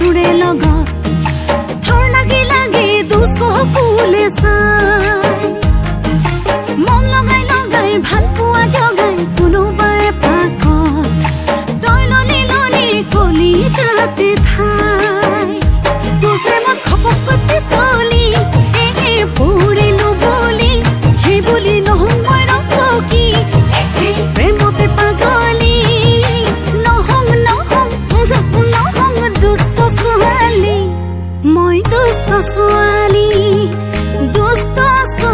তোৰে লগত থৰ লাগি লাগি দুচকুলে চাই মন লগাই লগাই ভাল পোৱা জগাই কোনোবাই পাকত তই ললি ললি কলি যাতে ঠাই তোৰ প্ৰেমত খপককৈ পিছলি পৰিলো বুলি সেই বুলি নহওঁ মই ৰচকি প্ৰেমতে পাগলী নহওঁ নহওঁ নহওঁ দুষ্ট ছোৱালী মই দুষ্ট ছোৱালী দুষ্ট ছোৱালী